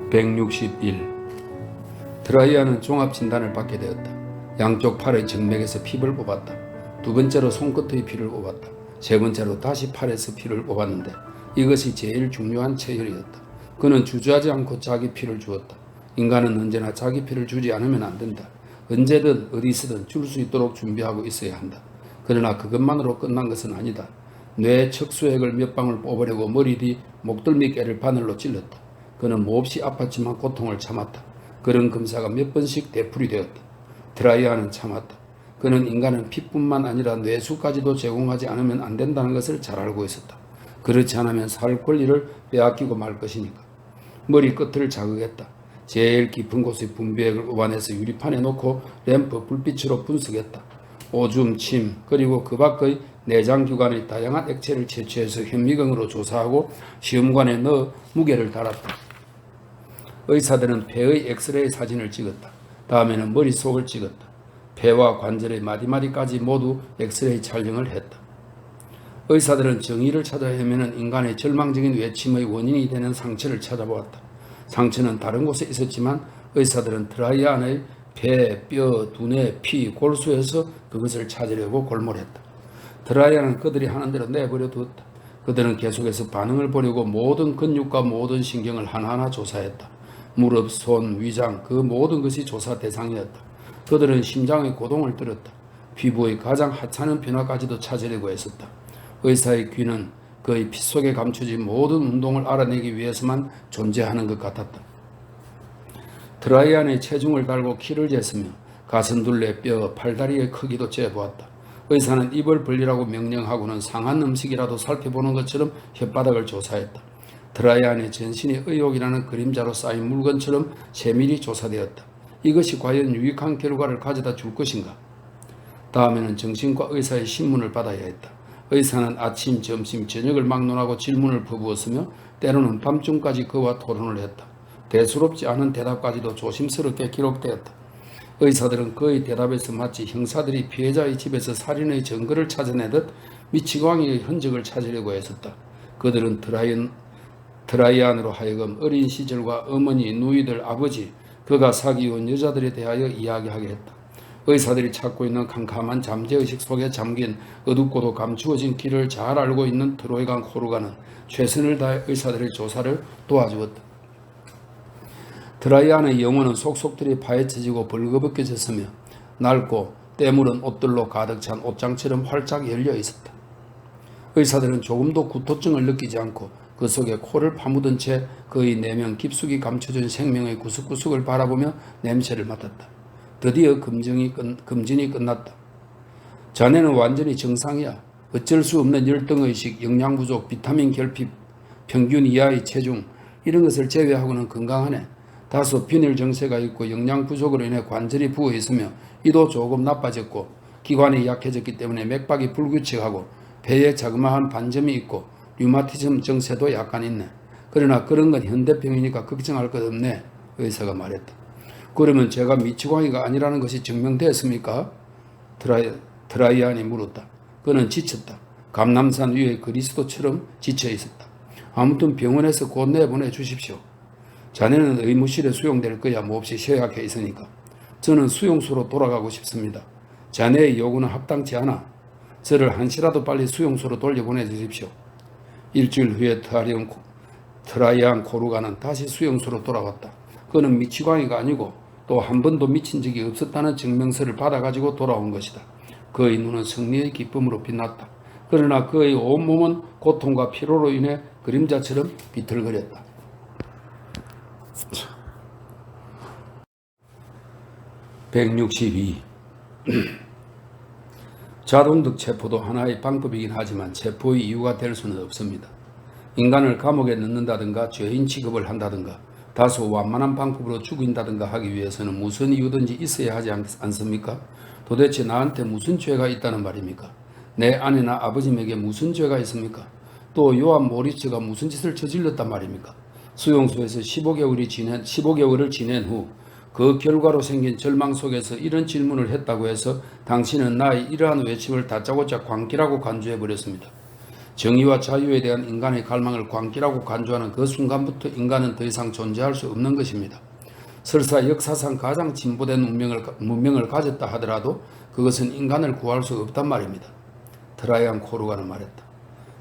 161. 트라이아는 종합진단을 받게 되었다. 양쪽 팔의 정맥에서 피를 뽑았다. 두 번째로 손끝의 피를 뽑았다. 세 번째로 다시 팔에서 피를 뽑았는데 이것이 제일 중요한 체혈이었다. 그는 주저하지 않고 자기 피를 주었다. 인간은 언제나 자기 피를 주지 않으면 안 된다. 언제든 어디서든 줄 수 있도록 준비하고 있어야 한다. 그러나 그것만으로 끝난 것은 아니다. 뇌 척수액을 몇 방울 뽑으려고 머리 뒤 목덜미 깨를 바늘로 찔렀다. 그는 몹시 아팠지만 고통을 참았다. 그런 검사가 몇 번씩 되풀이 되었다. 트라이아는 참았다. 그는 인간은 피뿐만 아니라 뇌수까지도 제공하지 않으면 안 된다는 것을 잘 알고 있었다. 그렇지 않으면 살 권리를 빼앗기고 말 것이니까. 머리 끝을 자극했다. 제일 깊은 곳의 분비액을 우반해서 유리판에 놓고 램프 불빛으로 분석했다. 오줌, 침, 그리고 그 밖의 내장기관의 다양한 액체를 채취해서 현미경으로 조사하고 시험관에 넣어 무게를 달았다. 의사들은 폐의 엑스레이 사진을 찍었다. 다음에는 머릿속을 찍었다. 폐와 관절의 마디마디까지 모두 엑스레이 촬영을 했다. 의사들은 정의를 찾아 헤매는 인간의 절망적인 외침의 원인이 되는 상처를 찾아보았다. 상처는 다른 곳에 있었지만 의사들은 트라이아 안의 폐, 뼈, 두뇌, 피, 골수에서 그것을 찾으려고 골몰했다. 트라이아는 그들이 하는 대로 내버려 두었다. 그들은 계속해서 반응을 보려고 모든 근육과 모든 신경을 하나하나 조사했다. 무릎, 손, 위장 그 모든 것이 조사 대상이었다. 그들은 심장의 고동을 들었다. 피부의 가장 하찮은 변화까지도 찾으려고 했었다. 의사의 귀는 그의 피 속에 감춰진 모든 운동을 알아내기 위해서만 존재하는 것 같았다. 트라이안의 체중을 달고 키를 쟀으며 가슴둘레, 뼈, 팔다리의 크기도 재보았다. 의사는 입을 벌리라고 명령하고는 상한 음식이라도 살펴보는 것처럼 혓바닥을 조사했다. 트라이안의 전신이 의욕이라는 그림자로 쌓인 물건처럼 세밀히 조사되었다. 이것이 과연 유익한 결과를 가져다 줄 것인가? 다음에는 정신과 의사의 신문을 받아야 했다. 의사는 아침, 점심, 저녁을 막론하고 질문을 퍼부었으며 때로는 밤중까지 그와 토론을 했다. 대수롭지 않은 대답까지도 조심스럽게 기록되었다. 의사들은 그의 대답에서 마치 형사들이 피해자의 집에서 살인의 증거를 찾아내듯 미치광이의 흔적을 찾으려고 했었다. 그들은 트라이안으로 하여금 어린 시절과 어머니, 누이들, 아버지, 그가 사귀어온 여자들에 대하여 이야기하게 했다. 의사들이 찾고 있는 캄캄한 잠재의식 속에 잠긴 어둡고도 감추어진 길을 잘 알고 있는 트로이강 코르가는 최선을 다해 의사들의 조사를 도와주었다. 트라이안의 영혼은 속속들이 파헤쳐지고 벌거벗겨졌으며 낡고 때물은 옷들로 가득 찬 옷장처럼 활짝 열려 있었다. 의사들은 조금도 구토증을 느끼지 않고 그 속에 코를 파묻은 채 그의 내면 깊숙이 감춰진 생명의 구석구석을 바라보며 냄새를 맡았다. 드디어 검진이 끝났다. 자네는 완전히 정상이야. 어쩔 수 없는 열등의식, 영양부족, 비타민 결핍, 평균 이하의 체중 이런 것을 제외하고는 건강하네. 다소 빈혈 증세가 있고 영양 부족으로 인해 관절이 부어 있으며 이도 조금 나빠졌고 기관이 약해졌기 때문에 맥박이 불규칙하고 폐에 자그마한 반점이 있고 류마티즘 증세도 약간 있네. 그러나 그런 건 현대병이니까 걱정할 것 없네. 의사가 말했다. 그러면 제가 미치광이가 아니라는 것이 증명되었습니까? 트라이안이 물었다. 그는 지쳤다. 감남산 위의 그리스도처럼 지쳐 있었다. 아무튼 병원에서 곧 내보내 주십시오. 자네는 의무실에 수용될 거야 몹시 쇠약해 있으니까. 저는 수용소로 돌아가고 싶습니다. 자네의 요구는 합당치 않아. 저를 한시라도 빨리 수용소로 돌려보내 주십시오. 일주일 후에 트라이안 코르가는 다시 수용소로 돌아왔다. 그는 미치광이가 아니고 또 한 번도 미친 적이 없었다는 증명서를 받아가지고 돌아온 것이다. 그의 눈은 승리의 기쁨으로 빛났다. 그러나 그의 온몸은 고통과 피로로 인해 그림자처럼 비틀거렸다. (162) 자동득 체포도 하나의 방법이긴 하지만 체포의 이유가 될 수는 없습니다. 인간을 감옥에 넣는다든가 죄인 취급을 한다든가 다소 완만한 방법으로 죽인다든가 하기 위해서는 무슨 이유든지 있어야 하지 않습니까? 도대체 나한테 무슨 죄가 있다는 말입니까? 내 아내나 아버님에게 무슨 죄가 있습니까? 또 요한 모리츠가 무슨 짓을 저질렀단 말입니까? 수용소에서 15개월을 지낸 후 그 결과로 생긴 절망 속에서 이런 질문을 했다고 해서 당신은 나의 이러한 외침을 다짜고짜 광기라고 간주해버렸습니다. 정의와 자유에 대한 인간의 갈망을 광기라고 간주하는 그 순간부터 인간은 더 이상 존재할 수 없는 것입니다. 설사 역사상 가장 진보된 문명을 가졌다 하더라도 그것은 인간을 구할 수 없단 말입니다. 트라이안 코르가는 말했다.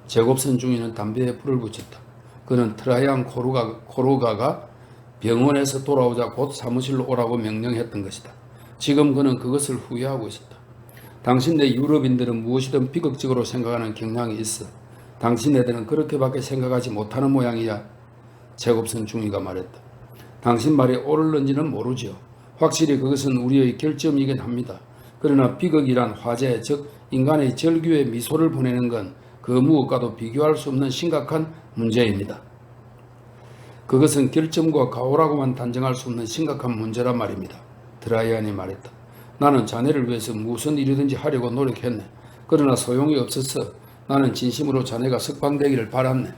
제곱선 중위는 담배에 불을 붙였다. 그는 트라이안 코르가가 병원에서 돌아오자 곧 사무실로 오라고 명령했던 것이다. 지금 그는 그것을 후회하고 있었다. 당신네 유럽인들은 무엇이든 비극적으로 생각하는 경향이 있어. 당신네들은 그렇게밖에 생각하지 못하는 모양이야. 제곱선 중위가 말했다. 당신 말이 옳을는지는 모르지요. 확실히 그것은 우리의 결점이긴 합니다. 그러나 비극이란 화재, 즉 인간의 절규에 미소를 보내는 건 그 무엇과도 비교할 수 없는 심각한 문제입니다. 그것은 결점과 가오라고만 단정할 수 없는 심각한 문제란 말입니다. 트라이안이 말했다. 나는 자네를 위해서 무슨 일이든지 하려고 노력했네. 그러나 소용이 없었어. 나는 진심으로 자네가 석방되기를 바랐네.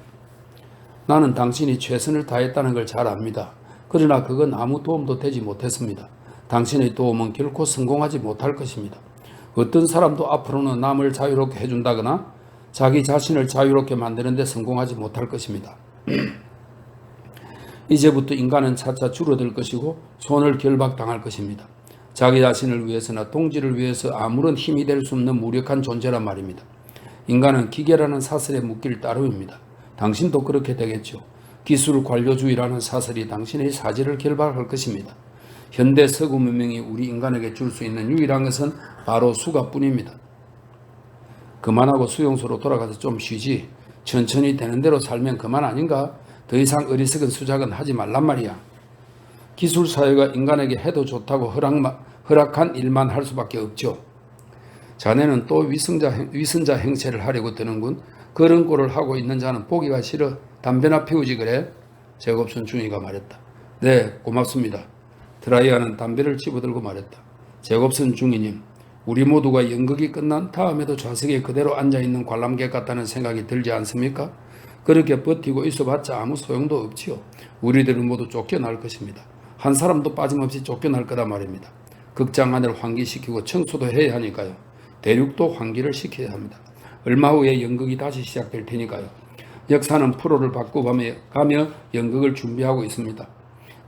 나는 당신이 최선을 다했다는 걸 잘 압니다. 그러나 그건 아무 도움도 되지 못했습니다. 당신의 도움은 결코 성공하지 못할 것입니다. 어떤 사람도 앞으로는 남을 자유롭게 해준다거나 자기 자신을 자유롭게 만드는 데 성공하지 못할 것입니다. 이제부터 인간은 차차 줄어들 것이고 손을 결박당할 것입니다. 자기 자신을 위해서나 동지를 위해서 아무런 힘이 될 수 없는 무력한 존재란 말입니다. 인간은 기계라는 사슬에 묶일 따름입니다. 당신도 그렇게 되겠죠. 기술 관료주의라는 사슬이 당신의 사지를 결박할 것입니다. 현대 서구 문명이 우리 인간에게 줄 수 있는 유일한 것은 바로 수갑뿐입니다. 그만하고 수용소로 돌아가서 좀 쉬지. 천천히 되는 대로 살면 그만 아닌가? 더 이상 어리석은 수작은 하지 말란 말이야. 기술사회가 인간에게 해도 좋다고 허락한 일만 할 수밖에 없죠. 자네는 또 위선자 행세를 하려고 드는군. 그런 꼴을 하고 있는 자는 보기가 싫어. 담배나 피우지 그래? 제곱선 중위가 말했다. 네, 고맙습니다. 트라이안은 담배를 집어들고 말했다. 제곱선 중위님, 우리 모두가 연극이 끝난 다음에도 좌석에 그대로 앉아있는 관람객 같다는 생각이 들지 않습니까? 그렇게 버티고 있어봤자 아무 소용도 없지요. 우리들은 모두 쫓겨날 것입니다. 한 사람도 빠짐없이 쫓겨날 거다 말입니다. 극장 안을 환기시키고 청소도 해야 하니까요. 대륙도 환기를 시켜야 합니다. 얼마 후에 연극이 다시 시작될 테니까요. 역사는 프로를 바꿔가며 연극을 준비하고 있습니다.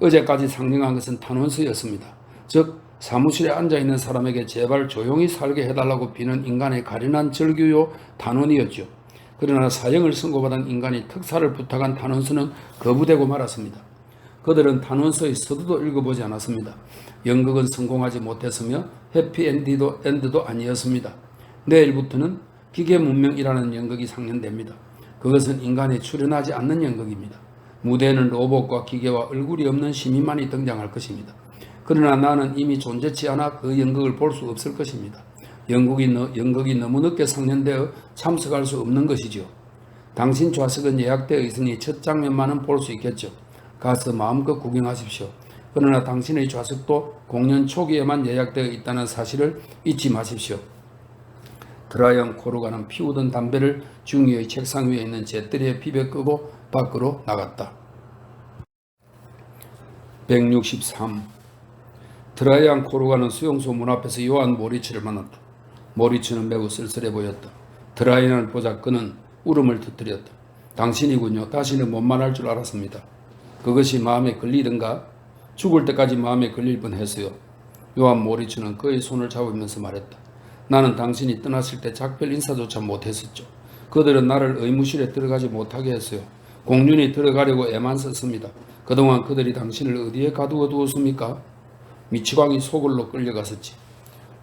어제까지 상징한 것은 탄원서였습니다. 즉 사무실에 앉아있는 사람에게 제발 조용히 살게 해달라고 비는 인간의 가련한 절규요 탄원이었죠. 그러나 사형을 선고받은 인간이 특사를 부탁한 탄원서는 거부되고 말았습니다. 그들은 탄원서의 서두도 읽어보지 않았습니다. 연극은 성공하지 못했으며 해피엔드도 아니었습니다. 내일부터는 기계문명이라는 연극이 상연됩니다. 그것은 인간이 출연하지 않는 연극입니다. 무대에는 로봇과 기계와 얼굴이 없는 시민만이 등장할 것입니다. 그러나 나는 이미 존재치 않아 그 연극을 볼 수 없을 것입니다. 연극이 너무 늦게 상연되어 참석할 수 없는 것이죠. 당신 좌석은 예약되어 있으니 첫 장면만은 볼 수 있겠죠. 가서 마음껏 구경하십시오. 그러나 당신의 좌석도 공연 초기에만 예약되어 있다는 사실을 잊지 마십시오. 트라이안 코르가는 피우던 담배를 중위의 책상 위에 있는 재떨이에 비벼 끄고 밖으로 나갔다. 163. 트라이안 코르가는 수용소 문 앞에서 요한 모리츠를 만났다. 모리츠는 매우 쓸쓸해 보였다. 트라이안을 보자 그는 울음을 터뜨렸다. 당신이군요. 다시는 못 만날 줄 알았습니다. 그것이 마음에 걸리던가? 죽을 때까지 마음에 걸릴 뻔했어요. 요한 모리츠는 그의 손을 잡으면서 말했다. 나는 당신이 떠났을 때 작별 인사조차 못했었죠. 그들은 나를 의무실에 들어가지 못하게 했어요. 공륜이 들어가려고 애만 썼습니다. 그동안 그들이 당신을 어디에 가두어 두었습니까? 미치광이 소굴로 끌려갔었지.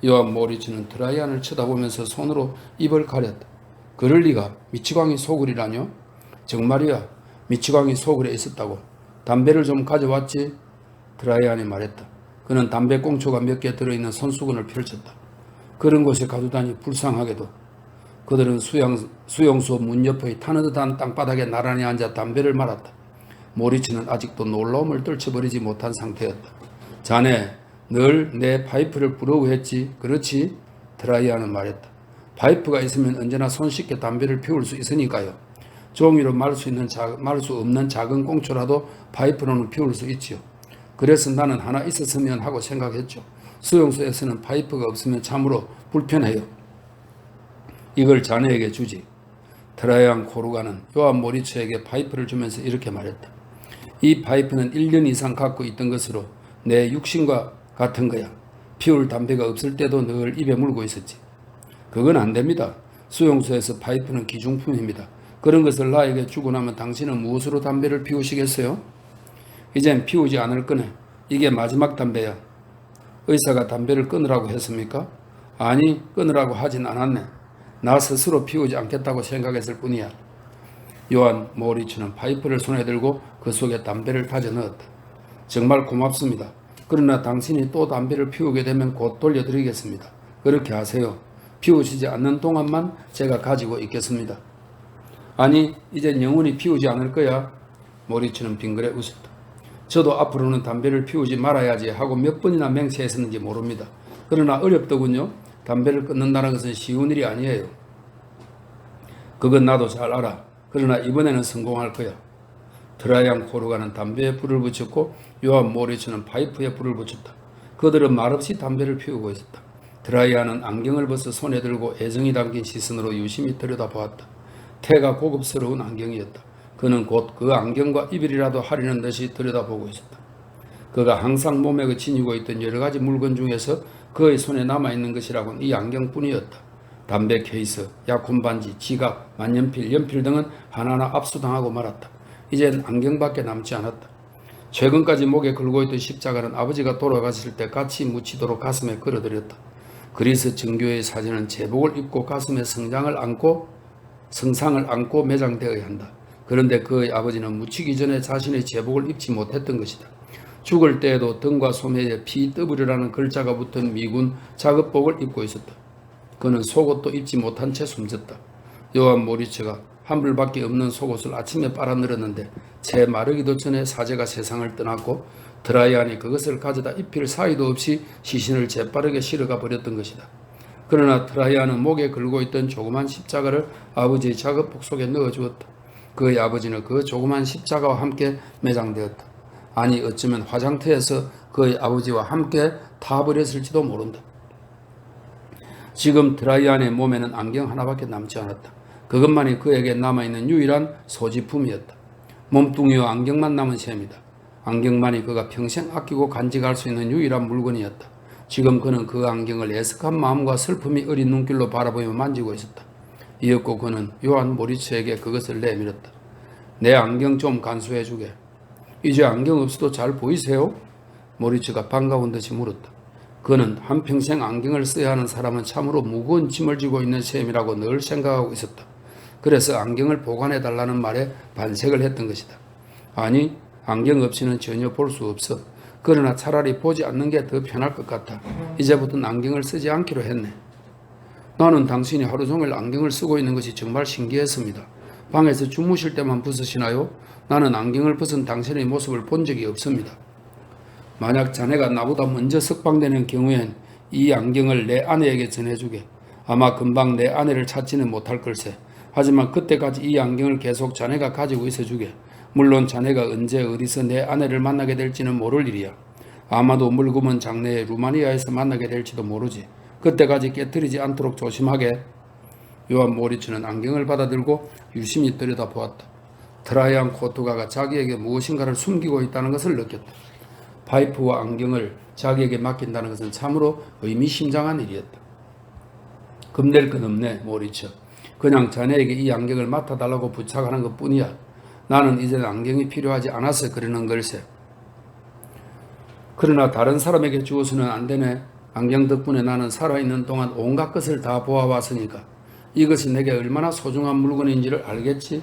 요한 모리츠는 트라이안을 쳐다보면서 손으로 입을 가렸다. 그럴 리가. 미치광이 소굴이라뇨? 정말이야. 미치광이 소굴에 있었다고. 담배를 좀 가져왔지? 트라이안이 말했다. 그는 담배 꽁초가 몇 개 들어있는 손수건을 펼쳤다. 그런 곳에 가두다니 불쌍하게도. 그들은 수용소 문 옆의 타느듯한 땅바닥에 나란히 앉아 담배를 말았다. 모리츠는 아직도 놀라움을 떨쳐버리지 못한 상태였다. 자네, 늘 내 파이프를 부러워했지, 그렇지? 트라이안은 말했다. 파이프가 있으면 언제나 손쉽게 담배를 피울 수 있으니까요. 종이로 말 수 없는 작은 꽁초라도 파이프로는 피울 수 있지요. 그래서 나는 하나 있었으면 하고 생각했죠. 수용소에서는 파이프가 없으면 참으로 불편해요. 이걸 자네에게 주지. 트라이안 코르가는 요한 모리츠에게 파이프를 주면서 이렇게 말했다. 이 파이프는 1년 이상 갖고 있던 것으로 내 육신과 같은 거야. 피울 담배가 없을 때도 늘 입에 물고 있었지. 그건 안 됩니다. 수용소에서 파이프는 기중품입니다. 그런 것을 나에게 주고 나면 당신은 무엇으로 담배를 피우시겠어요? 이젠 피우지 않을 거네. 이게 마지막 담배야. 의사가 담배를 끊으라고 했습니까? 아니, 끊으라고 하진 않았네. 나 스스로 피우지 않겠다고 생각했을 뿐이야. 요한 모리츠는 파이프를 손에 들고 그 속에 담배를 다져 넣었다. 정말 고맙습니다. 그러나 당신이 또 담배를 피우게 되면 곧 돌려드리겠습니다. 그렇게 하세요. 피우시지 않는 동안만 제가 가지고 있겠습니다. 아니, 이젠 영원히 피우지 않을 거야. 모리츠는 빙그레 웃었다. 저도 앞으로는 담배를 피우지 말아야지 하고 몇 번이나 맹세했었는지 모릅니다. 그러나 어렵더군요. 담배를 끊는다는 것은 쉬운 일이 아니에요. 그건 나도 잘 알아. 그러나 이번에는 성공할 거야. 트라이안 코르가는 담배에 불을 붙였고 요한 모리츠는 파이프에 불을 붙였다. 그들은 말없이 담배를 피우고 있었다. 트라이안은 안경을 벗어 손에 들고 애정이 담긴 시선으로 유심히 들여다보았다. 태가 고급스러운 안경이었다. 그는 곧 그 안경과 이별이라도 하려는 듯이 들여다보고 있었다. 그가 항상 몸에 지니고 있던 여러 가지 물건 중에서 그의 손에 남아있는 것이라고는 이 안경뿐이었다. 담배 케이스, 약혼 반지, 지갑, 만년필, 연필 등은 하나하나 압수당하고 말았다. 이젠 안경밖에 남지 않았다. 최근까지 목에 걸고 있던 십자가는 아버지가 돌아가실 때 같이 묻히도록 가슴에 걸어들였다. 그리스 정교회의 사진은 제복을 입고 가슴에 성상을 안고 매장되어야 한다. 그런데 그의 아버지는 묻히기 전에 자신의 제복을 입지 못했던 것이다. 죽을 때에도 등과 소매에 PW라는 글자가 붙은 미군 작업복을 입고 있었다. 그는 속옷도 입지 못한 채 숨졌다. 요한 모리츠가 한 불밖에 없는 속옷을 아침에 빨아늘었는데 채 마르기도 전에 사제가 세상을 떠났고 트라이안이 그것을 가져다 입힐 사이도 없이 시신을 재빠르게 실어가 버렸던 것이다. 그러나 트라이안은 목에 걸고 있던 조그만 십자가를 아버지의 작업복 속에 넣어주었다. 그의 아버지는 그 조그만 십자가와 함께 매장되었다. 아니, 어쩌면 화장터에서 그의 아버지와 함께 타버렸을지도 모른다. 지금 트라이안의 몸에는 안경 하나밖에 남지 않았다. 그것만이 그에게 남아있는 유일한 소지품이었다. 몸뚱이와 안경만 남은 셈이다. 안경만이 그가 평생 아끼고 간직할 수 있는 유일한 물건이었다. 지금 그는 그 안경을 애석한 마음과 슬픔이 어린 눈길로 바라보며 만지고 있었다. 이윽고 그는 요한 모리츠에게 그것을 내밀었다. 내 안경 좀 간수해주게. 이제 안경 없어도 잘 보이세요? 모리츠가 반가운 듯이 물었다. 그는 한평생 안경을 써야 하는 사람은 참으로 무거운 짐을 지고 있는 셈이라고 늘 생각하고 있었다. 그래서 안경을 보관해달라는 말에 반색을 했던 것이다. 아니, 안경 없이는 전혀 볼 수 없어. 그러나 차라리 보지 않는 게 더 편할 것 같아. 이제부터는 안경을 쓰지 않기로 했네. 나는 당신이 하루 종일 안경을 쓰고 있는 것이 정말 신기했습니다. 방에서 주무실 때만 벗으시나요? 나는 안경을 벗은 당신의 모습을 본 적이 없습니다. 만약 자네가 나보다 먼저 석방되는 경우엔 이 안경을 내 아내에게 전해주게. 아마 금방 내 아내를 찾지는 못할 걸세. 하지만 그때까지 이 안경을 계속 자네가 가지고 있어주게. 물론 자네가 언제 어디서 내 아내를 만나게 될지는 모를 일이야. 아마도 물구먼 장래에 루마니아에서 만나게 될지도 모르지. 그때까지 깨뜨리지 않도록 조심하게. 요한 모리츠는 안경을 받아들고 유심히 들여다보았다. 트라이안 코르가가 자기에게 무엇인가를 숨기고 있다는 것을 느꼈다. 파이프와 안경을 자기에게 맡긴다는 것은 참으로 의미심장한 일이었다. 겁낼 건 없네, 모리츠. 그냥 자네에게 이 안경을 맡아달라고 부탁하는 것뿐이야. 나는 이제 안경이 필요하지 않아서 그러는 걸세. 그러나 다른 사람에게 주어서는 안 되네. 안경 덕분에 나는 살아있는 동안 온갖 것을 다 보아왔으니까. 이것이 내게 얼마나 소중한 물건인지를 알겠지?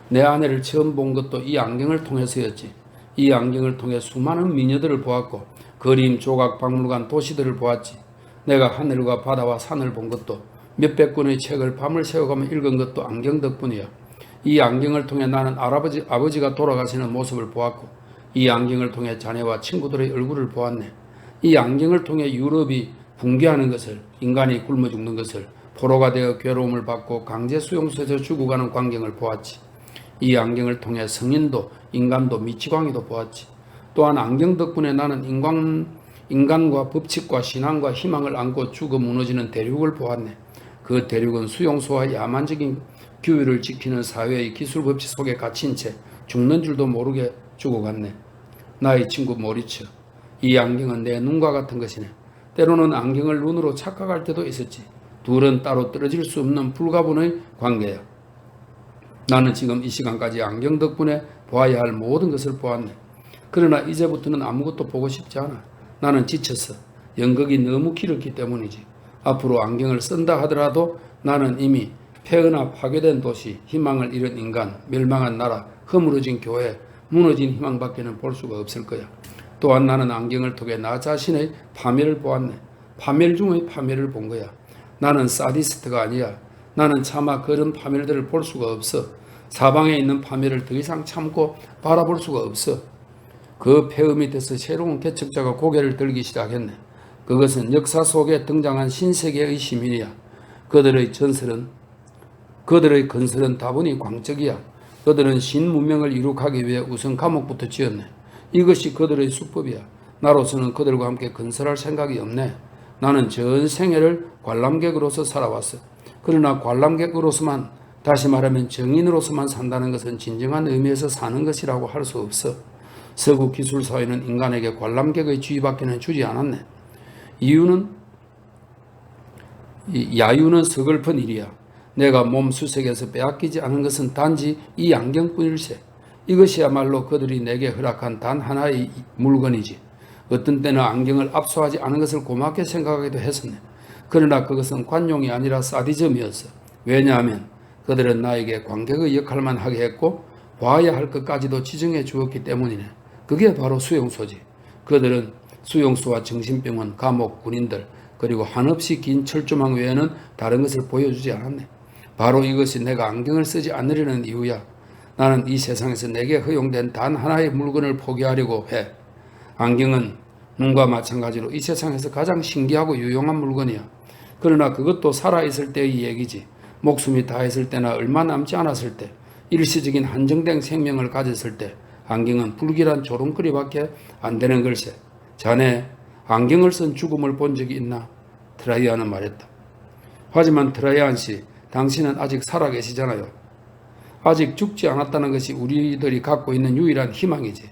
내 아내를 처음 본 것도 이 안경을 통해서였지. 이 안경을 통해 수많은 미녀들을 보았고 그림, 조각, 박물관, 도시들을 보았지. 내가 하늘과 바다와 산을 본 것도 몇백 권의 책을 밤을 새워가며 읽은 것도 안경 덕분이야. 이 안경을 통해 나는 아버지가 돌아가시는 모습을 보았고 이 안경을 통해 자네와 친구들의 얼굴을 보았네. 이 안경을 통해 유럽이 붕괴하는 것을, 인간이 굶어 죽는 것을, 포로가 되어 괴로움을 받고 강제 수용소에서 죽어가는 광경을 보았지. 이 안경을 통해 성인도, 인간도, 미치광이도 보았지. 또한 안경 덕분에 나는 인간과 법칙과 신앙과 희망을 안고 죽어 무너지는 대륙을 보았네. 그 대륙은 수용소와 야만적인 규율을 지키는 사회의 기술 법칙 속에 갇힌 채 죽는 줄도 모르게 죽어갔네. 나의 친구 모리츠, 이 안경은 내 눈과 같은 것이네. 때로는 안경을 눈으로 착각할 때도 있었지. 둘은 따로 떨어질 수 없는 불가분의 관계야. 나는 지금 이 시간까지 안경 덕분에 보아야 할 모든 것을 보았네. 그러나 이제부터는 아무것도 보고 싶지 않아. 나는 지쳤어. 연극이 너무 길었기 때문이지. 앞으로 안경을 쓴다 하더라도 나는 이미 폐허나 파괴된 도시, 희망을 잃은 인간, 멸망한 나라, 허물어진 교회, 무너진 희망밖에는 볼 수가 없을 거야. 또한 나는 안경을 통해 나 자신의 파멸을 보았네. 파멸 중의 파멸을 본 거야. 나는 사디스트가 아니야. 나는 차마 그런 파멸들을 볼 수가 없어. 사방에 있는 파멸을 더 이상 참고 바라볼 수가 없어. 그 폐허 밑에서 새로운 개척자가 고개를 들기 시작했네. 그것은 역사 속에 등장한 신세계의 시민이야. 그들의 건설은 다분히 광적이야. 그들은 신문명을 이룩하기 위해 우선 감옥부터 지었네. 이것이 그들의 수법이야. 나로서는 그들과 함께 건설할 생각이 없네. 나는 전 생애를 관람객으로서 살아왔어. 그러나 관람객으로서만, 다시 말하면 정인으로서만 산다는 것은 진정한 의미에서 사는 것이라고 할 수 없어. 서구 기술사회는 인간에게 관람객의 지위밖에는 주지 않았네. 야유는 서글픈 일이야. 내가 몸 수색에서 빼앗기지 않은 것은 단지 이 안경뿐일세. 이것이야말로 그들이 내게 허락한 단 하나의 물건이지. 어떤 때는 안경을 압수하지 않은 것을 고맙게 생각하기도 했었네. 그러나 그것은 관용이 아니라 사디즘이었어. 왜냐하면 그들은 나에게 관객의 역할만 하게 했고 봐야 할 것까지도 지정해 주었기 때문이네. 그게 바로 수용소지. 그들은 수용소와 정신병원, 감옥, 군인들, 그리고 한없이 긴 철조망 외에는 다른 것을 보여주지 않았네. 바로 이것이 내가 안경을 쓰지 않으려는 이유야. 나는 이 세상에서 내게 허용된 단 하나의 물건을 포기하려고 해. 안경은 눈과 마찬가지로 이 세상에서 가장 신기하고 유용한 물건이야. 그러나 그것도 살아있을 때의 얘기지. 목숨이 다했을 때나 얼마 남지 않았을 때, 일시적인 한정된 생명을 가졌을 때 안경은 불길한 조롱거리밖에 안 되는 걸세. 자네 안경을 쓴 죽음을 본 적이 있나? 트라이안은 말했다. 하지만 트라이안 씨, 당신은 아직 살아계시잖아요. 아직 죽지 않았다는 것이 우리들이 갖고 있는 유일한 희망이지.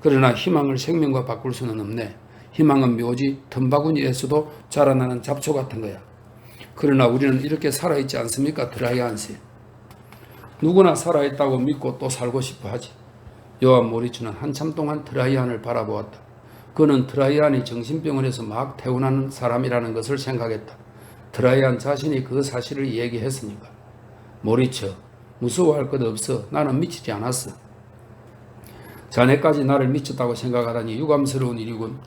그러나 희망을 생명과 바꿀 수는 없네. 희망은 묘지, 틈바구니에서도 자라나는 잡초 같은 거야. 그러나 우리는 이렇게 살아있지 않습니까, 트라이안 씨? 누구나 살아있다고 믿고 또 살고 싶어 하지. 요한 모리츠는 한참 동안 트라이안을 바라보았다. 그는 트라이안이 정신병원에서 막 퇴원하는 사람이라는 것을 생각했다. 트라이안 자신이 그 사실을 얘기했으니까. 모리츠, 무서워할 것 없어. 나는 미치지 않았어. 자네까지 나를 미쳤다고 생각하다니 유감스러운 일이군.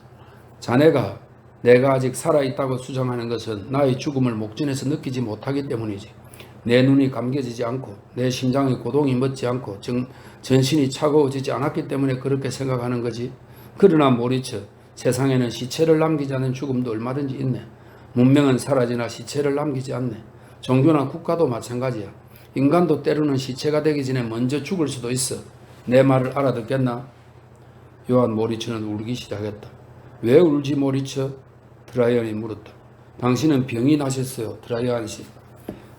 자네가 내가 아직 살아있다고 주장하는 것은 나의 죽음을 목전에서 느끼지 못하기 때문이지. 내 눈이 감겨지지 않고 내 심장의 고동이 멎지 않고 전신이 차가워지지 않았기 때문에 그렇게 생각하는 거지. 그러나 모리츠, 세상에는 시체를 남기지 않은 죽음도 얼마든지 있네. 문명은 사라지나 시체를 남기지 않네. 종교나 국가도 마찬가지야. 인간도 때로는 시체가 되기 전에 먼저 죽을 수도 있어. 내 말을 알아듣겠나? 요한 모리츠는 울기 시작했다. 왜 울지, 모리츠? 트라이안이 물었다. 당신은 병이 나셨어요, 트라이안 씨.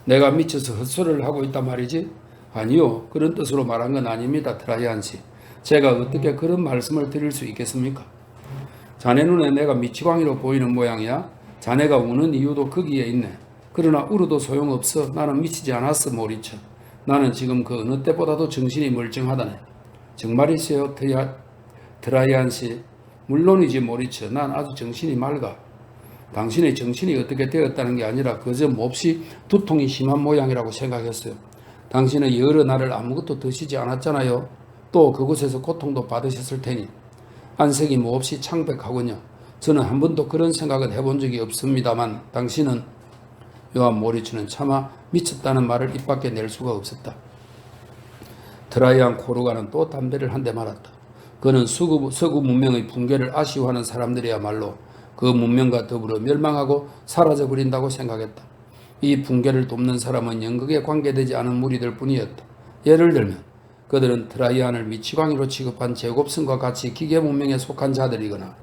내가 미쳐서 헛소리를 하고 있단 말이지? 아니요, 그런 뜻으로 말한 건 아닙니다, 트라이안 씨. 제가 어떻게 그런 말씀을 드릴 수 있겠습니까? 자네 눈에 내가 미치광이로 보이는 모양이야? 자네가 우는 이유도 거기에 있네. 그러나 울어도 소용없어. 나는 미치지 않았어, 모리츠. 나는 지금 그 어느 때보다도 정신이 멀쩡하다네. 정말이세요, 트라이안 씨? 물론이지, 모리츠. 난 아주 정신이 맑아. 당신의 정신이 어떻게 되었다는 게 아니라 그저 몹시 두통이 심한 모양이라고 생각했어요. 당신은 여러 날을 아무것도 드시지 않았잖아요. 또 그곳에서 고통도 받으셨을 테니. 안색이 몹시 창백하군요. 저는 한 번도 그런 생각은 해본 적이 없습니다만 당신은, 요한 모리츠는 차마 미쳤다는 말을 입 밖에 낼 수가 없었다. 트라이안 코르가는 또 담배를 한 대 말았다. 그는 서구 문명의 붕괴를 아쉬워하는 사람들이야말로 그 문명과 더불어 멸망하고 사라져버린다고 생각했다. 이 붕괴를 돕는 사람은 연극에 관계되지 않은 무리들 뿐이었다. 예를 들면 그들은 트라이안을 미치광이로 취급한 제곱슨과 같이 기계 문명에 속한 자들이거나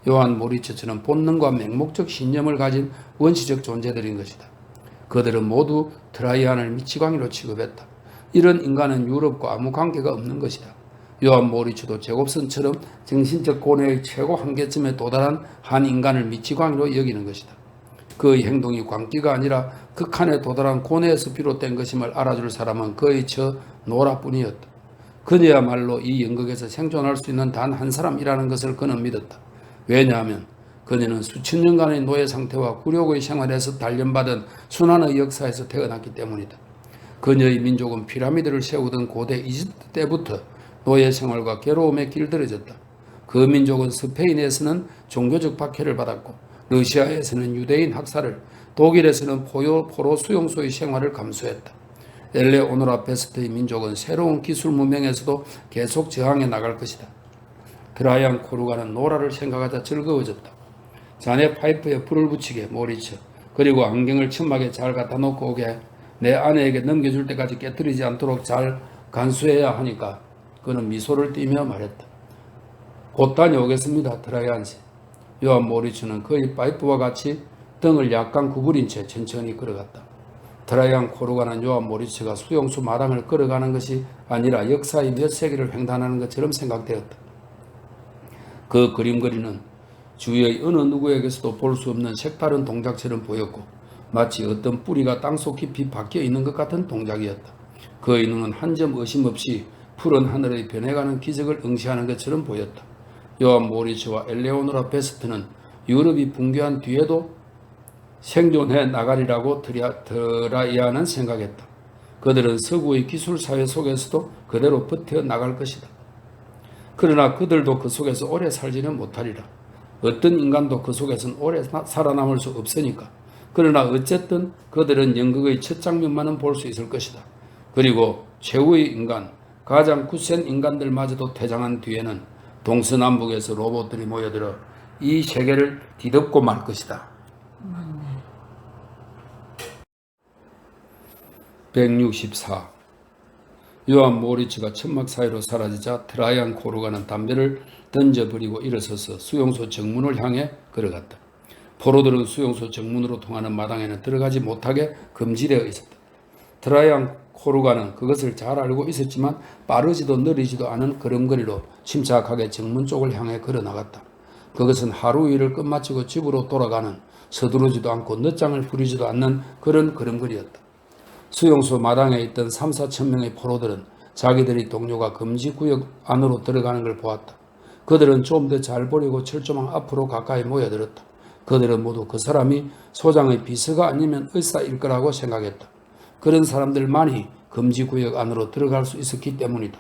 요한 모리츠처럼 본능과 맹목적 신념을 가진 원시적 존재들인 것이다. 그들은 모두 트라이안을 미치광이로 취급했다. 이런 인간은 유럽과 아무 관계가 없는 것이다. 요한 모리츠도 제곱선처럼 정신적 고뇌의 최고 한계점에 도달한 한 인간을 미치광이로 여기는 것이다. 그의 행동이 광기가 아니라 극한에 도달한 고뇌에서 비롯된 것임을 알아줄 사람은 그의 저 노라뿐이었다. 그녀야말로 이 연극에서 생존할 수 있는 단 한 사람이라는 것을 그는 믿었다. 왜냐하면 그녀는 수천 년간의 노예 상태와 굴욕의 생활에서 단련받은 순환의 역사에서 태어났기 때문이다. 그녀의 민족은 피라미드를 세우던 고대 이집트 때부터 노예 생활과 괴로움에 길들여졌다. 그 민족은 스페인에서는 종교적 박해를 받았고 러시아에서는 유대인 학살을, 독일에서는 포로 수용소의 생활을 감수했다. 엘레오노라 베스트의 민족은 새로운 기술 문명에서도 계속 저항해 나갈 것이다. 트라이안 코르가는 노라를 생각하자 즐거워졌다. 자네 파이프에 불을 붙이게, 모리츠. 그리고 안경을 천막에 잘 갖다 놓고 오게. 내 아내에게 넘겨줄 때까지 깨뜨리지 않도록 잘 간수해야 하니까. 그는 미소를 띠며 말했다. 곧 다녀오겠습니다, 트라이안 씨. 요한 모리츠는 그의 파이프와 같이 등을 약간 구부린 채 천천히 걸어갔다. 트라이안 코르가는 요한 모리츠가 수용소 마당을 걸어가는 것이 아니라 역사의 몇 세기를 횡단하는 것처럼 생각되었다. 그 그림거리는 주위의 어느 누구에게서도 볼 수 없는 색다른 동작처럼 보였고 마치 어떤 뿌리가 땅속 깊이 박혀 있는 것 같은 동작이었다. 그의 눈은 한 점 의심 없이 푸른 하늘의 변해가는 기적을 응시하는 것처럼 보였다. 요한 모리츠와 엘레오노라 베스트는 유럽이 붕괴한 뒤에도 생존해 나가리라고 트라이안은 생각했다. 그들은 서구의 기술사회 속에서도 그대로 버텨 나갈 것이다. 그러나 그들도 그 속에서 오래 살지는 못하리라. 어떤 인간도 그 속에서는 오래 살아남을 수 없으니까. 그러나 어쨌든 그들은 연극의 첫 장면만은 볼 수 있을 것이다. 그리고 최후의 인간, 가장 굳센 인간들마저도 퇴장한 뒤에는 동서남북에서 로봇들이 모여들어 이 세계를 뒤덮고 말 것이다. 164. 요한 모리츠가 천막 사이로 사라지자 트라이안 코르가는 담배를 던져버리고 일어서서 수용소 정문을 향해 걸어갔다. 포로들은 수용소 정문으로 통하는 마당에는 들어가지 못하게 금지되어 있었다. 트라이안 코르가는 그것을 잘 알고 있었지만 빠르지도 느리지도 않은 걸음걸이로 침착하게 정문 쪽을 향해 걸어나갔다. 그것은 하루 일을 끝마치고 집으로 돌아가는, 서두르지도 않고 늦장을 부리지도 않는 그런 걸음걸이였다. 수용소 마당에 있던 3, 4천 명의 포로들은 자기들의 동료가 금지구역 안으로 들어가는 걸 보았다. 그들은 좀 더 잘 보려고 철조망 앞으로 가까이 모여들었다. 그들은 모두 그 사람이 소장의 비서가 아니면 의사일 거라고 생각했다. 그런 사람들만이 금지구역 안으로 들어갈 수 있었기 때문이다.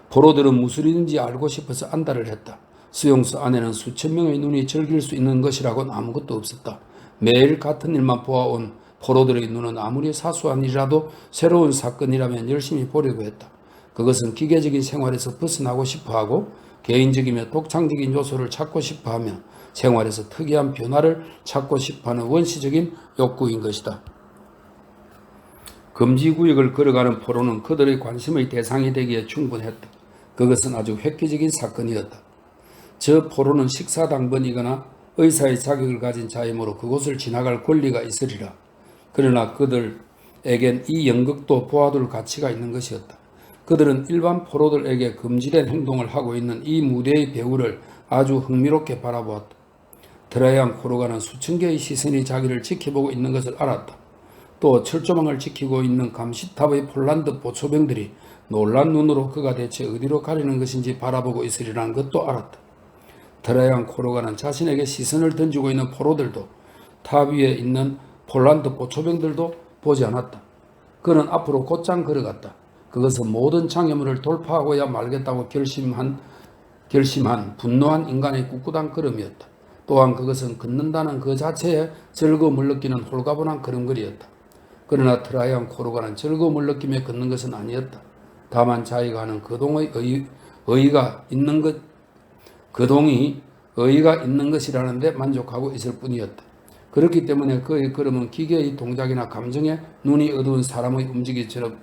포로들은 무술인지 알고 싶어서 안달을 했다. 수용소 안에는 수천 명의 눈이 즐길 수 있는 것이라고는 아무것도 없었다. 매일 같은 일만 보아온 포로들의 눈은 아무리 사소한 일이라도 새로운 사건이라면 열심히 보려고 했다. 그것은 기계적인 생활에서 벗어나고 싶어하고 개인적이며 독창적인 요소를 찾고 싶어하며 생활에서 특이한 변화를 찾고 싶어하는 원시적인 욕구인 것이다. 금지구역을 걸어가는 포로는 그들의 관심의 대상이 되기에 충분했다. 그것은 아주 획기적인 사건이었다. 저 포로는 식사당번이거나 의사의 자격을 가진 자이므로 그곳을 지나갈 권리가 있으리라. 그러나 그들에겐 이 연극도 보아둘 가치가 있는 것이었다. 그들은 일반 포로들에게 금지된 행동을 하고 있는 이 무대의 배우를 아주 흥미롭게 바라보았다. 트라이안 코르가는 수천 개의 시선이 자기를 지켜보고 있는 것을 알았다. 또 철조망을 지키고 있는 감시탑의 폴란드 보초병들이 놀란 눈으로 그가 대체 어디로 가려는 것인지 바라보고 있으리라는 것도 알았다. 트라이안 코르가는 자신에게 시선을 던지고 있는 포로들도 탑 위에 있는 폴란드 보초병들도 보지 않았다. 그는 앞으로 곧장 걸어갔다. 그것은 모든 장애물을 돌파하고야 말겠다고 결심한 분노한 인간의 꿋꿋한 걸음이었다. 또한 그것은 걷는다는 그 자체에 즐거움을 느끼는 홀가분한 걸음걸이였다. 그러나 트라이안 코르가는 즐거움을 느끼며 걷는 것은 아니었다. 다만 자기가 하는 거동의 의의가 있는 것, 거동이 의의가 있는 것이라는 데 만족하고 있을 뿐이었다. 그렇기 때문에 그의 걸음은 기계의 동작이나 감정에 눈이 어두운 사람의 움직임처럼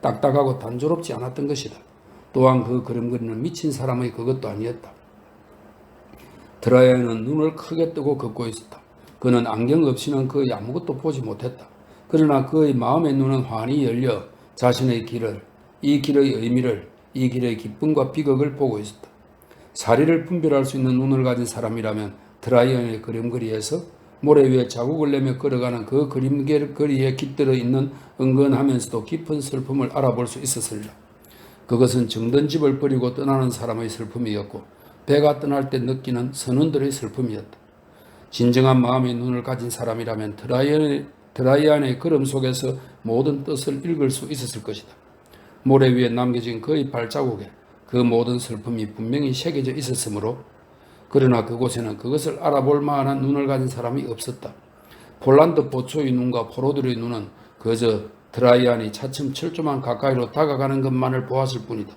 딱딱하고 단조롭지 않았던 것이다. 또한 그 걸음걸이는 미친 사람의 그것도 아니었다. 트라이안은 눈을 크게 뜨고 걷고 있었다. 그는 안경 없이는 거의 아무것도 보지 못했다. 그러나 그의 마음의 눈은 환히 열려 자신의 길을, 이 길의 의미를, 이 길의 기쁨과 비극을 보고 있었다. 사리를 분별할 수 있는 눈을 가진 사람이라면 트라이언의 그림거리에서 모래 위에 자국을 내며 걸어가는 그 그림거리에 깃들어 있는 은근하면서도 깊은 슬픔을 알아볼 수 있었으리라. 그것은 정든 집을 버리고 떠나는 사람의 슬픔이었고 배가 떠날 때 느끼는 선원들의 슬픔이었다. 진정한 마음의 눈을 가진 사람이라면 트라이안의 걸음 속에서 모든 뜻을 읽을 수 있었을 것이다. 모래 위에 남겨진 그의 발자국에 그 모든 슬픔이 분명히 새겨져 있었으므로 그러나 그곳에는 그것을 알아볼 만한 눈을 가진 사람이 없었다. 폴란드 보초의 눈과 포로들의 눈은 그저 트라이안이 차츰 철조망 가까이로 다가가는 것만을 보았을 뿐이다.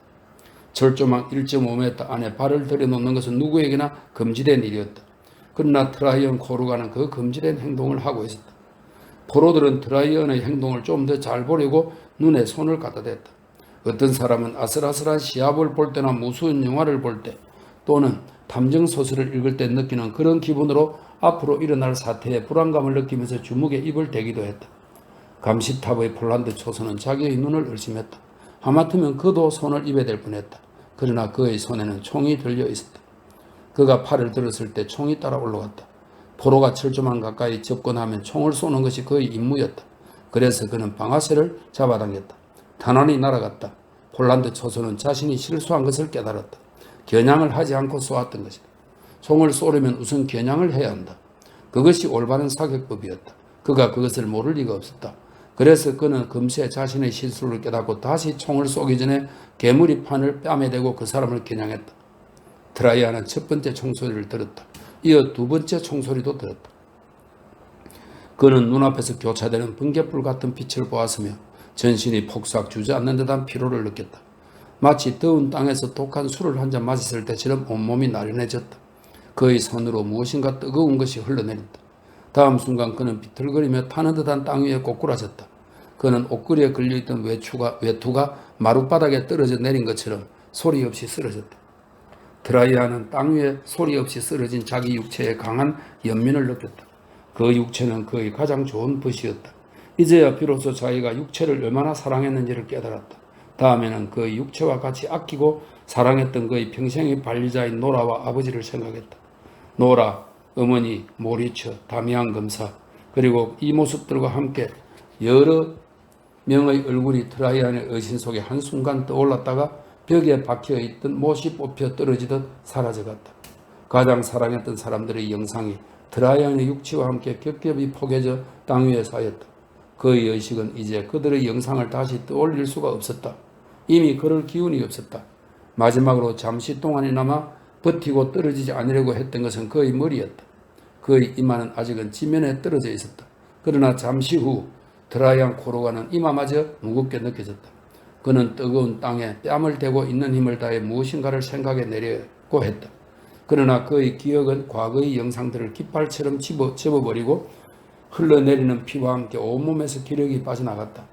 철조망 1.5m 안에 발을 들여놓는 것은 누구에게나 금지된 일이었다. 그러나 트라이언 코르가는 그 금지된 행동을 하고 있었다. 포로들은 트라이언의 행동을 좀 더 잘 보려고 눈에 손을 갖다 댔다. 어떤 사람은 아슬아슬한 시합을 볼 때나 무서운 영화를 볼 때 또는 탐정소설을 읽을 때 느끼는 그런 기분으로 앞으로 일어날 사태에 불안감을 느끼면서 주먹에 입을 대기도 했다. 감시탑의 폴란드 초선은 자기의 눈을 의심했다. 하마터면 그도 손을 입에 댈 뻔했다. 그러나 그의 손에는 총이 들려 있었다. 그가 팔을 들었을 때 총이 따라 올라갔다. 포로가 철조망 가까이 접근하면 총을 쏘는 것이 그의 임무였다. 그래서 그는 방아쇠를 잡아당겼다. 탄환이 날아갔다. 폴란드 초선은 자신이 실수한 것을 깨달았다. 겨냥을 하지 않고 쏘았던 것이다. 총을 쏘려면 우선 겨냥을 해야 한다. 그것이 올바른 사격법이었다. 그가 그것을 모를 리가 없었다. 그래서 그는 금세 자신의 실수를 깨닫고 다시 총을 쏘기 전에 개무리 판을 뺨에 대고 그 사람을 겨냥했다. 트라이아는 첫 번째 총소리를 들었다. 이어 두 번째 총소리도 들었다. 그는 눈앞에서 교차되는 번갯불 같은 빛을 보았으며 전신이 폭삭 주저앉는 듯한 피로를 느꼈다. 마치 더운 땅에서 독한 술을 한 잔 마셨을 때처럼 온몸이 나른해졌다. 그의 손으로 무엇인가 뜨거운 것이 흘러내린다. 다음 순간 그는 비틀거리며 타는 듯한 땅 위에 꼬꾸라졌다. 그는 옷걸이에 걸려있던 외투가 마룻바닥에 떨어져 내린 것처럼 소리 없이 쓰러졌다. 트라이아는 땅 위에 소리 없이 쓰러진 자기 육체에 강한 연민을 느꼈다. 그 육체는 그의 가장 좋은 벗이었다. 이제야 비로소 자기가 육체를 얼마나 사랑했는지를 깨달았다. 다음에는 그의 육체와 같이 아끼고 사랑했던 그의 평생의 반리자인 노라와 아버지를 생각했다. 노라, 어머니, 모리처, 다미안 검사, 그리고 이 모습들과 함께 여러 명의 얼굴이 트라이안의 의신 속에 한순간 떠올랐다가 벽에 박혀있던 못이 뽑혀 떨어지듯 사라져갔다. 가장 사랑했던 사람들의 영상이 트라이안의 육체와 함께 겹겹이 포개져 땅 위에 쌓였다. 그의 의식은 이제 그들의 영상을 다시 떠올릴 수가 없었다. 이미 그럴 기운이 없었다. 마지막으로 잠시 동안이나마 버티고 떨어지지 않으려고 했던 것은 그의 머리였다. 그의 이마는 아직은 지면에 떨어져 있었다. 그러나 잠시 후 트라이안 코르가는 이마마저 무겁게 느껴졌다. 그는 뜨거운 땅에 뺨을 대고 있는 힘을 다해 무엇인가를 생각해내려고 했다. 그러나 그의 기억은 과거의 영상들을 깃발처럼 집어버리고 흘러내리는 피와 함께 온몸에서 기력이 빠져나갔다.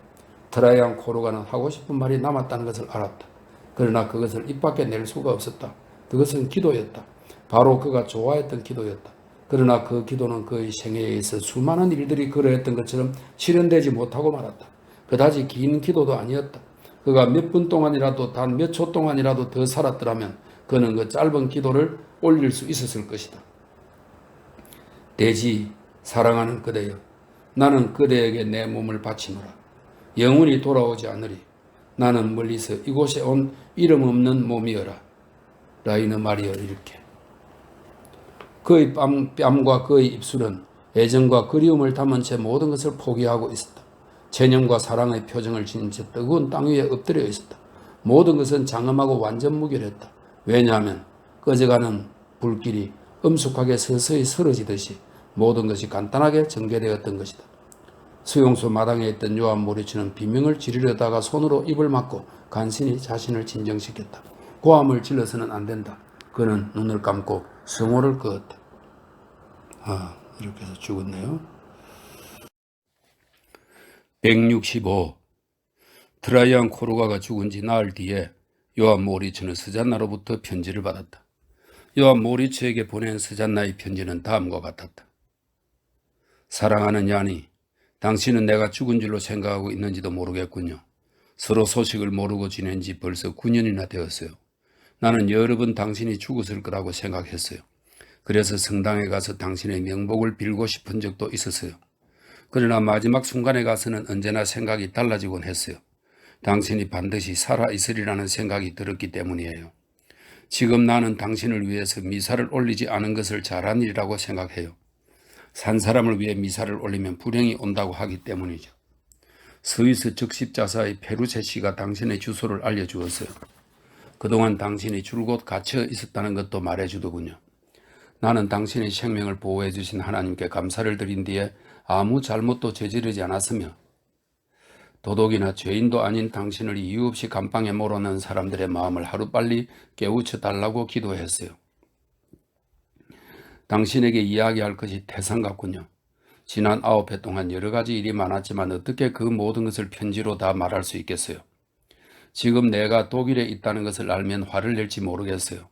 트라이안 코르가는 하고 싶은 말이 남았다는 것을 알았다. 그러나 그것을 입 밖에 낼 수가 없었다. 그것은 기도였다. 바로 그가 좋아했던 기도였다. 그러나 그 기도는 그의 생애에 있어 수많은 일들이 그러했던 것처럼 실현되지 못하고 말았다. 그다지 긴 기도도 아니었다. 그가 몇 분 동안이라도 단 몇 초 동안이라도 더 살았더라면 그는 그 짧은 기도를 올릴 수 있었을 것이다. 대지 사랑하는 그대여, 나는 그대에게 내 몸을 바치노라. 영원히 돌아오지 않으리. 나는 멀리서 이곳에 온 이름 없는 몸이여라. 라이너 마리어 이렇게. 그의 뺨과 그의 입술은 애정과 그리움을 담은 채 모든 것을 포기하고 있었다. 체념과 사랑의 표정을 지닌 채 뜨거운 땅 위에 엎드려 있었다. 모든 것은 장엄하고 완전 무결했다. 왜냐하면 꺼져가는 불길이 엄숙하게 서서히 쓰러지듯이 모든 것이 간단하게 전개되었던 것이다. 수용소 마당에 있던 요한 모리츠는 비명을 지르려다가 손으로 입을 막고 간신히 자신을 진정시켰다. 고함을 질러서는 안 된다. 그는 눈을 감고 성호를 그었다. 이렇게 해서 죽었네요. 165. 트라이안 코르가가 죽은 지 나흘 뒤에 요한 모리츠는 스잔나로부터 편지를 받았다. 요한 모리츠에게 보낸 스잔나의 편지는 다음과 같았다. 사랑하는 야니, 당신은 내가 죽은 줄로 생각하고 있는지도 모르겠군요. 서로 소식을 모르고 지낸 지 벌써 9년이나 되었어요. 나는 여러 번 당신이 죽었을 거라고 생각했어요. 그래서 성당에 가서 당신의 명복을 빌고 싶은 적도 있었어요. 그러나 마지막 순간에 가서는 언제나 생각이 달라지곤 했어요. 당신이 반드시 살아있으리라는 생각이 들었기 때문이에요. 지금 나는 당신을 위해서 미사를 올리지 않은 것을 잘한 일이라고 생각해요. 산 사람을 위해 미사를 올리면 불행이 온다고 하기 때문이죠. 스위스 적십자사의 페루체 씨가 당신의 주소를 알려주었어요. 그동안 당신이 줄곧 갇혀 있었다는 것도 말해주더군요. 나는 당신의 생명을 보호해 주신 하나님께 감사를 드린 뒤에 아무 잘못도 저지르지 않았으며 도둑이나 죄인도 아닌 당신을 이유 없이 감방에 몰아넣은 사람들의 마음을 하루빨리 깨우쳐 달라고 기도했어요. 당신에게 이야기할 것이 태산 같군요. 지난 9회 동안 여러 가지 일이 많았지만 어떻게 그 모든 것을 편지로 다 말할 수 있겠어요? 지금 내가 독일에 있다는 것을 알면 화를 낼지 모르겠어요.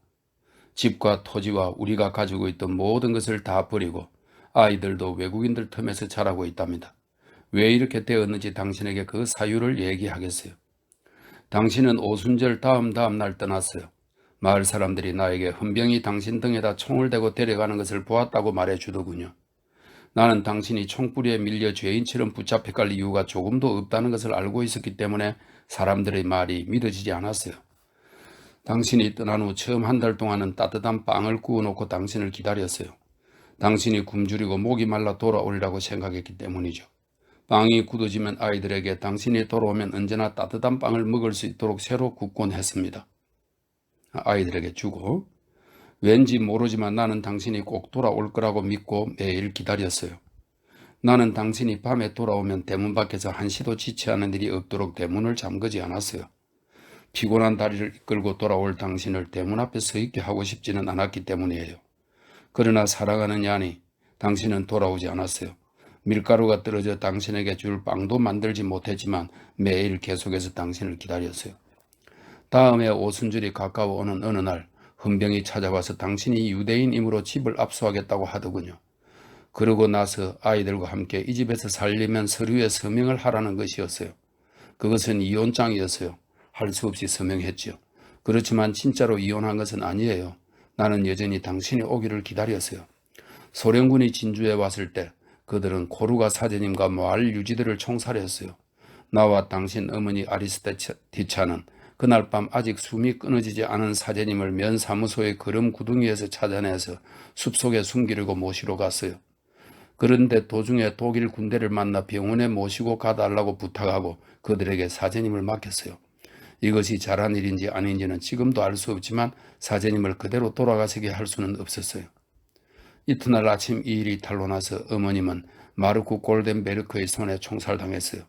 집과 토지와 우리가 가지고 있던 모든 것을 다 버리고 아이들도 외국인들 틈에서 자라고 있답니다. 왜 이렇게 되었는지 당신에게 그 사유를 얘기하겠어요. 당신은 오순절 다음 날 떠났어요. 마을 사람들이 나에게 헌병이 당신 등에다 총을 대고 데려가는 것을 보았다고 말해주더군요. 나는 당신이 총뿌리에 밀려 죄인처럼 붙잡혀 갈 이유가 조금도 없다는 것을 알고 있었기 때문에 사람들의 말이 믿어지지 않았어요. 당신이 떠난 후 처음 한 달 동안은 따뜻한 빵을 구워놓고 당신을 기다렸어요. 당신이 굶주리고 목이 말라 돌아오리라고 생각했기 때문이죠. 빵이 굳어지면 아이들에게 당신이 돌아오면 언제나 따뜻한 빵을 먹을 수 있도록 새로 굽곤 했습니다. 아이들에게 주고 왠지 모르지만 나는 당신이 꼭 돌아올 거라고 믿고 매일 기다렸어요. 나는 당신이 밤에 돌아오면 대문 밖에서 한시도 지체 않은 일이 없도록 대문을 잠그지 않았어요. 피곤한 다리를 이끌고 돌아올 당신을 대문 앞에 서 있게 하고 싶지는 않았기 때문이에요. 그러나 사랑하는 야니, 당신은 돌아오지 않았어요. 밀가루가 떨어져 당신에게 줄 빵도 만들지 못했지만 매일 계속해서 당신을 기다렸어요. 다음에 오순절이 가까워 오는 어느 날 헌병이 찾아와서 당신이 유대인이므로 집을 압수하겠다고 하더군요. 그러고 나서 아이들과 함께 이 집에서 살려면 서류에 서명을 하라는 것이었어요. 그것은 이혼장이었어요. 할 수 없이 서명했지요. 그렇지만 진짜로 이혼한 것은 아니에요. 나는 여전히 당신이 오기를 기다렸어요. 소련군이 진주에 왔을 때 그들은 코르가 사제님과 마을 유지들을 총살했어요. 나와 당신 어머니 아리스티차는 그날 밤 아직 숨이 끊어지지 않은 사제님을 면 사무소의 거름 구덩이에서 찾아내서 숲속에 숨기려고 모시러 갔어요. 그런데 도중에 독일 군대를 만나 병원에 모시고 가달라고 부탁하고 그들에게 사제님을 맡겼어요. 이것이 잘한 일인지 아닌지는 지금도 알 수 없지만 사제님을 그대로 돌아가시게 할 수는 없었어요. 이튿날 아침 이 일이 탄로나서 어머님은 마르쿠 골덴베르크의 손에 총살당했어요.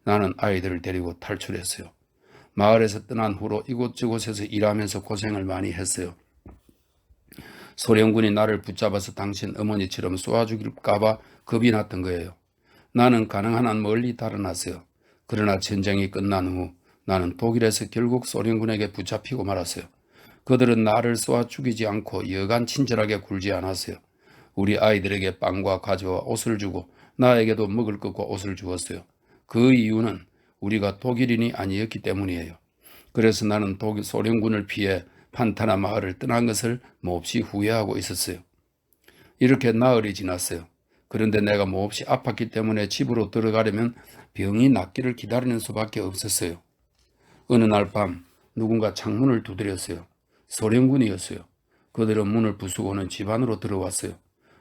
나는 아이들을 데리고 탈출했어요. 마을에서 떠난 후로 이곳저곳에서 일하면서 고생을 많이 했어요. 소련군이 나를 붙잡아서 당신 어머니처럼 쏘아 죽일까봐 겁이 났던 거예요. 나는 가능한 한 멀리 달아났어요. 그러나 전쟁이 끝난 후 나는 독일에서 결국 소련군에게 붙잡히고 말았어요. 그들은 나를 쏘아 죽이지 않고 여간 친절하게 굴지 않았어요. 우리 아이들에게 빵과 과자와 옷을 주고 나에게도 먹을 것과 옷을 주었어요. 그 이유는 우리가 독일인이 아니었기 때문이에요. 그래서 나는 독일 소련군을 피해 판타나 마을을 떠난 것을 몹시 후회하고 있었어요. 이렇게 나흘이 지났어요. 그런데 내가 몹시 아팠기 때문에 집으로 들어가려면 병이 낫기를 기다리는 수밖에 없었어요. 어느 날 밤 누군가 창문을 두드렸어요. 소련군이었어요. 그들은 문을 부수고는 집 안으로 들어왔어요.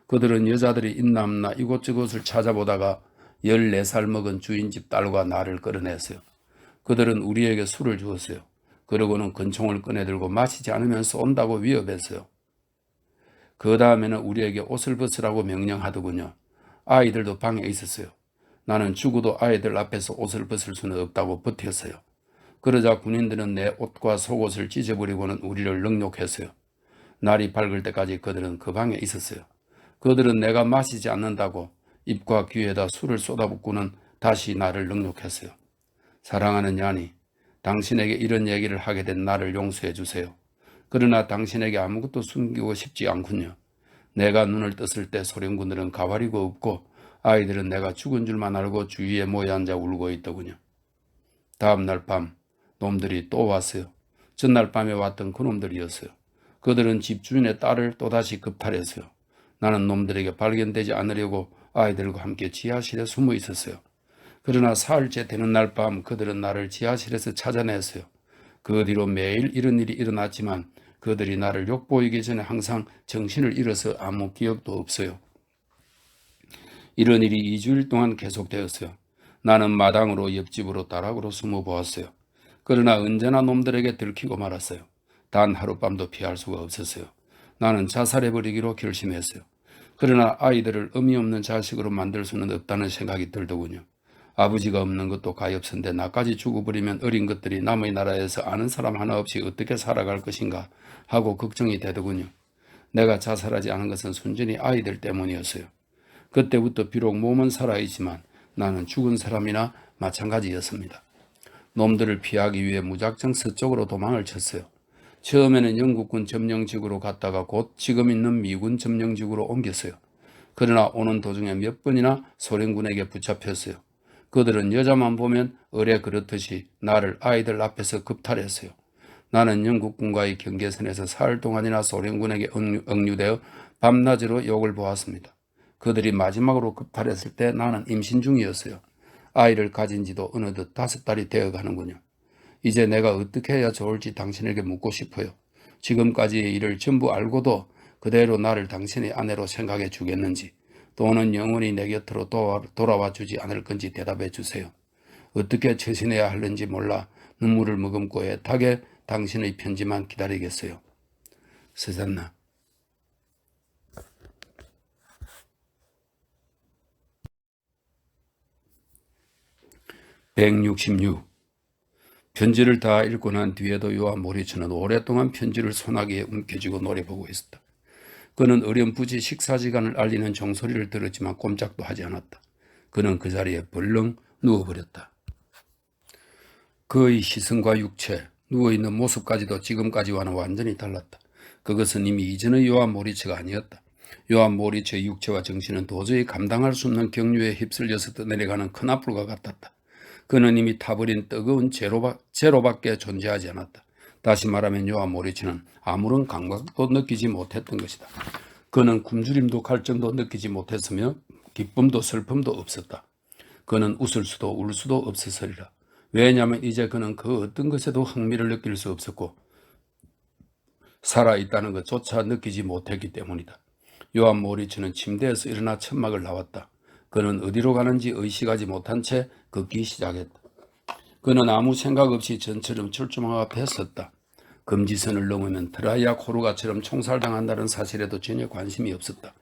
그들은 여자들이 있나 없나 이곳저곳을 찾아보다가 14살 먹은 주인집 딸과 나를 끌어냈어요. 그들은 우리에게 술을 주었어요. 그러고는 권총을 꺼내들고 마시지 않으면 쏜다고 위협했어요. 그 다음에는 우리에게 옷을 벗으라고 명령하더군요. 아이들도 방에 있었어요. 나는 죽어도 아이들 앞에서 옷을 벗을 수는 없다고 버텼어요. 그러자 군인들은 내 옷과 속옷을 찢어버리고는 우리를 능욕했어요. 날이 밝을 때까지 그들은 그 방에 있었어요. 그들은 내가 마시지 않는다고 입과 귀에다 술을 쏟아붓고는 다시 나를 능욕했어요. 사랑하는 야니, 당신에게 이런 얘기를 하게 된 나를 용서해 주세요. 그러나 당신에게 아무것도 숨기고 싶지 않군요. 내가 눈을 떴을 때 소련군들은 가와리가 없고 아이들은 내가 죽은 줄만 알고 주위에 모여 앉아 울고 있더군요. 다음 날 밤 놈들이 또 왔어요. 전날 밤에 왔던 그놈들이었어요. 그들은 집 주인의 딸을 또다시 급탈했어요. 나는 놈들에게 발견되지 않으려고 아이들과 함께 지하실에 숨어 있었어요. 그러나 사흘째 되는 날 밤 그들은 나를 지하실에서 찾아냈어요. 그 뒤로 매일 이런 일이 일어났지만 그들이 나를 욕보이기 전에 항상 정신을 잃어서 아무 기억도 없어요. 이런 일이 2주일 동안 계속되었어요. 나는 마당으로 옆집으로 다락으로 숨어 보았어요. 그러나 언제나 놈들에게 들키고 말았어요. 단 하룻밤도 피할 수가 없었어요. 나는 자살해버리기로 결심했어요. 그러나 아이들을 의미 없는 자식으로 만들 수는 없다는 생각이 들더군요. 아버지가 없는 것도 가엾은데 나까지 죽어버리면 어린 것들이 남의 나라에서 아는 사람 하나 없이 어떻게 살아갈 것인가 하고 걱정이 되더군요. 내가 자살하지 않은 것은 순전히 아이들 때문이었어요. 그때부터 비록 몸은 살아있지만 나는 죽은 사람이나 마찬가지였습니다. 놈들을 피하기 위해 무작정 서쪽으로 도망을 쳤어요. 처음에는 영국군 점령지구로 갔다가 곧 지금 있는 미군 점령지구로 옮겼어요. 그러나 오는 도중에 몇 번이나 소련군에게 붙잡혔어요. 그들은 여자만 보면 을에 그렇듯이 나를 아이들 앞에서 급탈했어요. 나는 영국군과의 경계선에서 사흘 동안이나 소련군에게 억류되어 밤낮으로 욕을 보았습니다. 그들이 마지막으로 급탈했을 때 나는 임신 중이었어요. 아이를 가진 지도 어느덧 5달이 되어가는군요. 이제 내가 어떻게 해야 좋을지 당신에게 묻고 싶어요. 지금까지의 일을 전부 알고도 그대로 나를 당신의 아내로 생각해 주겠는지, 또는 영원히 내 곁으로 돌아와 주지 않을 건지 대답해 주세요. 어떻게 처신해야 하는지 몰라 눈물을 머금고 애타게 당신의 편지만 기다리겠어요. 서잔나. 166. 편지를 다 읽고 난 뒤에도 요한 모리츠는 오랫동안 편지를 소나기에 움켜쥐고 노려보고 있었다. 그는 어렴풋이 식사시간을 알리는 종소리를 들었지만 꼼짝도 하지 않았다. 그는 그 자리에 벌렁 누워버렸다. 그의 시선과 육체, 누워있는 모습까지도 지금까지와는 완전히 달랐다. 그것은 이미 이전의 요한 모리츠가 아니었다. 요한 모리츠의 육체와 정신은 도저히 감당할 수 없는 경류에 휩쓸려서 떠내려가는 큰 앞불과 같았다. 그는 이미 타버린 뜨거운 제로밖에 존재하지 않았다. 다시 말하면 요한 모리츠는 아무런 감각도 느끼지 못했던 것이다. 그는 굶주림도 갈증도 느끼지 못했으며 기쁨도 슬픔도 없었다. 그는 웃을 수도 울 수도 없었으리라. 왜냐하면 이제 그는 그 어떤 것에도 흥미를 느낄 수 없었고 살아있다는 것조차 느끼지 못했기 때문이다. 요한 모리츠는 침대에서 일어나 천막을 나왔다. 그는 어디로 가는지 의식하지 못한 채 걷기 시작했다. 그는 아무 생각 없이 전처럼 철조망 앞에 섰다. 금지선을 넘으면 드라이아 코르가처럼 총살당한다는 사실에도 전혀 관심이 없었다.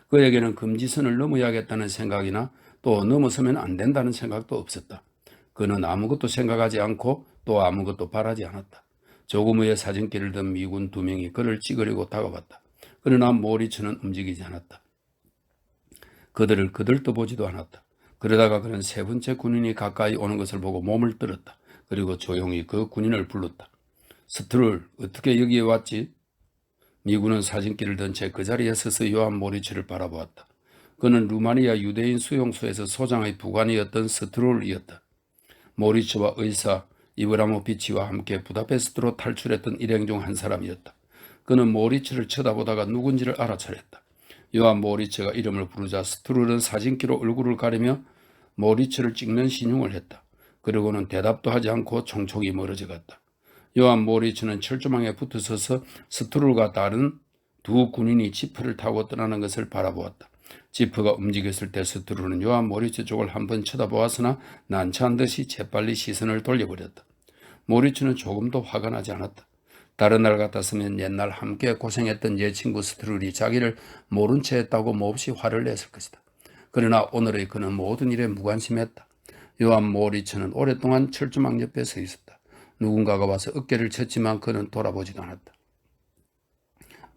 그에게는 금지선을 넘어야겠다는 생각이나 또 넘어서면 안 된다는 생각도 없었다. 그는 아무것도 생각하지 않고 또 아무것도 바라지 않았다. 조금 후에 사진기를 든 미군 2명이 그를 찍으려고 다가왔다. 그러나 모리츠는 움직이지 않았다. 그들을 그들도 보지도 않았다. 그러다가 그는 3번째 군인이 가까이 오는 것을 보고 몸을 떨었다. 그리고 조용히 그 군인을 불렀다. 스트룰, 어떻게 여기에 왔지? 미군은 사진기를 든 채 그 자리에 서서 요한 모리츠를 바라보았다. 그는 루마니아 유대인 수용소에서 소장의 부관이었던 스트룰이었다. 모리츠와 의사 이브라모비치와 함께 부다페스트로 탈출했던 일행 중 한 사람이었다. 그는 모리츠를 쳐다보다가 누군지를 알아차렸다. 요한 모리츠가 이름을 부르자 스트룰은 사진기로 얼굴을 가리며 모리츠를 찍는 신용을 했다. 그리고는 대답도 하지 않고 총총히 멀어져 갔다. 요한 모리츠는 철조망에 붙어서서 스트룰과 다른 2 군인이 지프를 타고 떠나는 것을 바라보았다. 지프가 움직였을 때 스트룰은 요한 모리츠 쪽을 한번 쳐다보았으나 난처한 듯이 재빨리 시선을 돌려버렸다. 모리츠는 조금도 화가 나지 않았다. 다른 날 같았으면 옛날 함께 고생했던 옛친구 스트룰이 자기를 모른 채 했다고 몹시 화를 냈을 것이다. 그러나 오늘의 그는 모든 일에 무관심했다. 요한 모리츠는 오랫동안 철조망 옆에 서 있었다. 누군가가 와서 어깨를 쳤지만 그는 돌아보지도 않았다.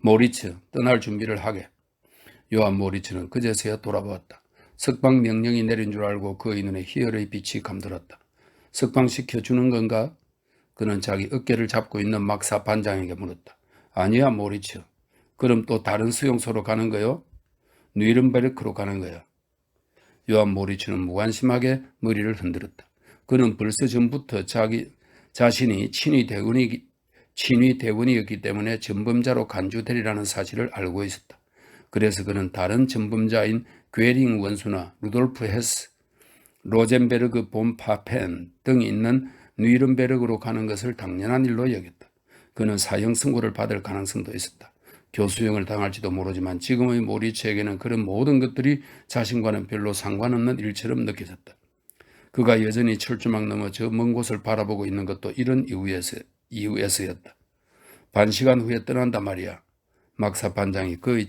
모리츠, 떠날 준비를 하게. 요한 모리츠는 그제서야 돌아보았다. 석방 명령이 내린 줄 알고 그의 눈에 희열의 빛이 감돌았다. 석방시켜주는 건가? 그는 자기 어깨를 잡고 있는 막사 반장에게 물었다. 아니야, 모리츠. 그럼 또 다른 수용소로 가는 거요? 뉘른베르크로 가는 거야. 요한 모리츠는 무관심하게 머리를 흔들었다. 그는 벌써 전부터 자신이 친위 대원이었기 때문에 전범자로 간주되리라는 사실을 알고 있었다. 그래서 그는 다른 전범자인 괴링 원수나 루돌프 헤스, 로젠베르그 본 파펜 등이 있는 뉘른베르크로 가는 것을 당연한 일로 여겼다. 그는 사형 선고를 받을 가능성도 있었다. 교수형을 당할지도 모르지만 지금의 모리츠에게는 그런 모든 것들이 자신과는 별로 상관없는 일처럼 느껴졌다. 그가 여전히 철조망 넘어 저 먼 곳을 바라보고 있는 것도 이런 이유에서였다. 반시간 후에 떠난단 말이야. 막사 반장이 그의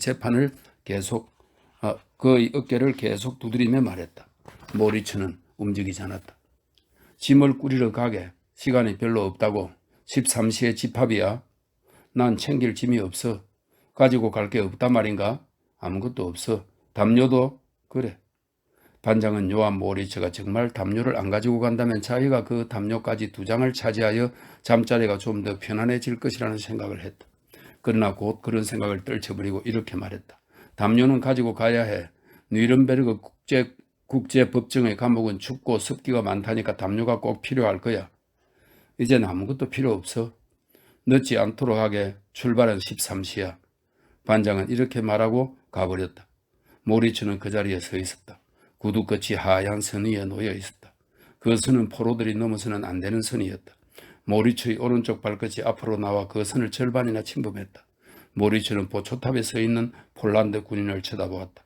어깨를 계속 두드리며 말했다. 모리츠는 움직이지 않았다. 짐을 꾸리러 가게. 시간이 별로 없다고. 13시에 집합이야. 난 챙길 짐이 없어. 가지고 갈 게 없단 말인가? 아무것도 없어. 담요도? 그래. 반장은 요한 모리츠가 정말 담요를 안 가지고 간다면 자기가 그 담요까지 2장을 차지하여 잠자리가 좀 더 편안해질 것이라는 생각을 했다. 그러나 곧 그런 생각을 떨쳐버리고 이렇게 말했다. 담요는 가지고 가야 해. 뉘른베르크 국제법정의 감옥은 춥고 습기가 많다니까 담요가 꼭 필요할 거야. 이젠 아무것도 필요 없어. 늦지 않도록 하게. 출발은 13시야. 반장은 이렇게 말하고 가버렸다. 모리츠는 그 자리에 서 있었다. 구두 끝이 하얀 선 위에 놓여 있었다. 그 선은 포로들이 넘어서는 안 되는 선이었다. 모리츠의 오른쪽 발끝이 앞으로 나와 그 선을 절반이나 침범했다. 모리츠는 보초탑에 서 있는 폴란드 군인을 쳐다보았다.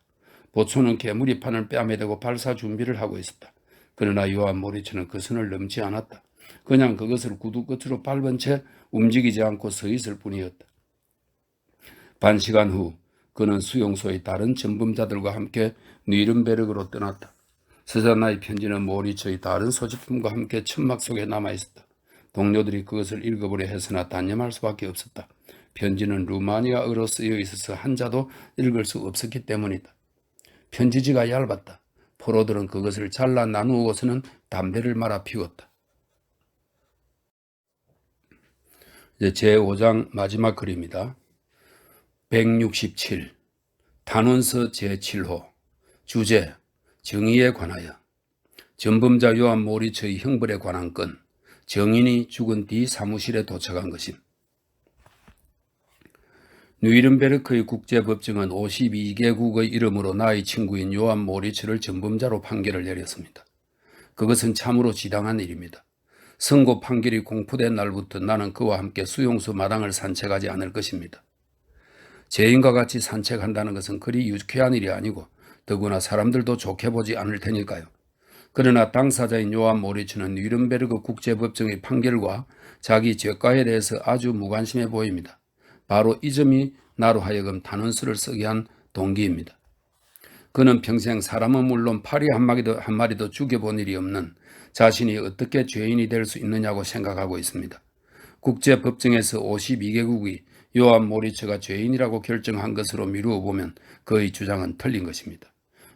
보초는 개무리 판을 뺨에 대고 발사 준비를 하고 있었다. 그러나 요한 모리츠는 그 선을 넘지 않았다. 그냥 그것을 구두 끝으로 밟은 채 움직이지 않고 서 있을 뿐이었다. 반시간 후 그는 수용소의 다른 전범자들과 함께 뉘른베르크로 떠났다. 스자나의 편지는 모리츠의 다른 소지품과 함께 천막 속에 남아있었다. 동료들이 그것을 읽어보려 했으나 단념할 수밖에 없었다. 편지는 루마니아어로 쓰여 있어서 한자도 읽을 수 없었기 때문이다. 편지지가 얇았다. 포로들은 그것을 잘라 나누고서는 담배를 말아 피웠다. 이제 제5장 마지막 글입니다. 167. 단원서 제7호. 주제, 정의에 관하여. 전범자 요한 모리츠의 형벌에 관한 건, 정인이 죽은 뒤 사무실에 도착한 것임. 뉘른베르크의 국제법정은 52개국의 이름으로 나의 친구인 요한 모리츠를 전범자로 판결을 내렸습니다. 그것은 참으로 지당한 일입니다. 선고 판결이 공포된 날부터 나는 그와 함께 수용소 마당을 산책하지 않을 것입니다. 죄인과 같이 산책한다는 것은 그리 유쾌한 일이 아니고 더구나 사람들도 좋게 보지 않을 테니까요. 그러나 당사자인 요한 모리츠는 뉘른베르크 국제법정의 판결과 자기 죄과에 대해서 아주 무관심해 보입니다. 바로 이 점이 나로 하여금 단원서를 쓰게 한 동기입니다. 그는 평생 사람은 물론 파리 한 마리도 죽여본 일이 없는 자신이 어떻게 죄인이 될 수 있느냐고 생각하고 있습니다. 국제법정에서 52개국이 요한 모리츠가 죄인이라고 결정한 것으로 미루어 보면 그의 주장은 틀린 것입니다.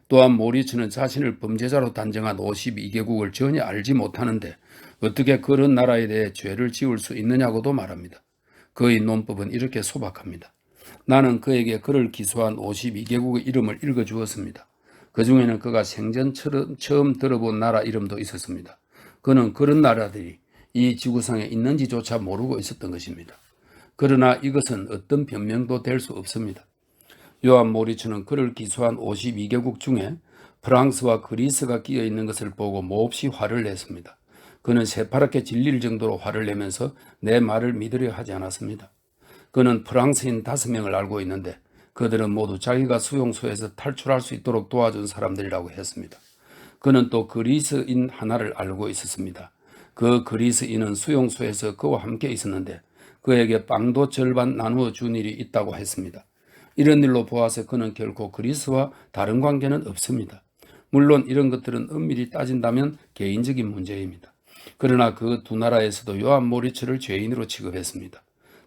또한 모리츠는 자신을 범죄자로 단정한 52개국을 전혀 알지 못하는데 어떻게 그런 나라에 대해 죄를 지을 수 있느냐고도 말합니다. 그의 논법은 이렇게 소박합니다. 나는 그에게 그를 기소한 52개국의 이름을 읽어주었습니다. 그 중에는 그가 생전 처음 들어본 나라 이름도 있었습니다. 그는 그런 나라들이 이 지구상에 있는지조차 모르고 있었던 것입니다. 그러나 이것은 어떤 변명도 될 수 없습니다. 요한 모리츠는 그를 기소한 52개국 중에 프랑스와 그리스가 끼어 있는 것을 보고 몹시 화를 냈습니다. 그는 새파랗게 질릴 정도로 화를 내면서 내 말을 믿으려 하지 않았습니다. 그는 프랑스인 5명을 알고 있는데 그들은 모두 자기가 수용소에서 탈출할 수 있도록 도와준 사람들이라고 했습니다. 그는 또 그리스인 하나를 알고 있었습니다. 그 그리스인은 수용소에서 그와 함께 있었는데 그에게 빵도 절반 나누어 준 일이 있다고 했습니다. 이런 일로 보아서 그는 결코 그리스와 다른 관계는 없습니다. 물론 이런 것들은 엄밀히 따진다면 개인적인 문제입니다. 그러나 그 두 나라에서도 요한 모리츠를 죄인으로 취급했습니다.